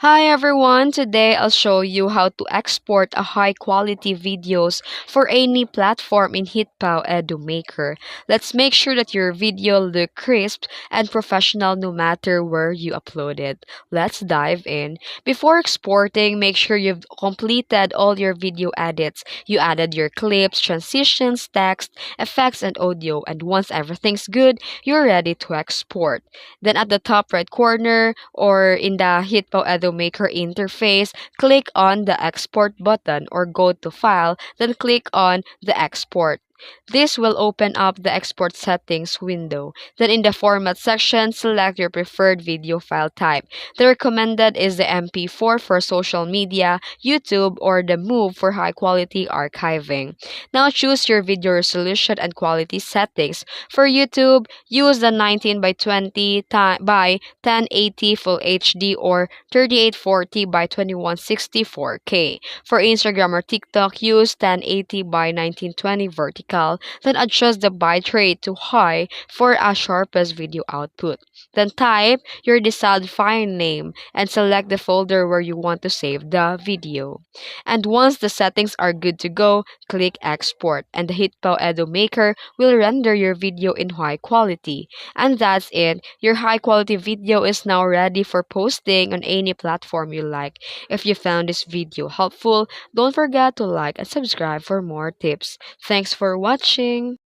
Hi everyone, today I'll show you how to export a high quality videos for any platform in HitPaw Edimakor. Let's make sure that your video look crisp and professional no matter where you upload it. Let's dive in. Before exporting, make sure you've completed all your video edits. You added your clips, transitions, text, effects, and audio, and once everything's good, you're ready to export. Then at the top right corner or in the HitPaw Edimakor interface, click on the export button or go to file, then click on the export. This will open up the export settings window. Then in the format section, select your preferred video file type. The recommended is the MP4 for social media, YouTube, or the MOV for high quality archiving. Now choose your video resolution and quality settings. For YouTube, use the 19 by 20 by 1080 Full HD or 3840 by 2160 4K. For Instagram or TikTok, use 1080 by 1920 vertical, then adjust the bitrate to high for a sharpest video output. Then type your desired file name and select the folder where you want to save the video. And once the settings are good to go, click export and the HitPaw Edimakor will render your video in high quality. And that's it. Your high quality video is now ready for posting on any platform you like. If you found this video helpful, don't forget to like and subscribe for more tips. Thanks for watching.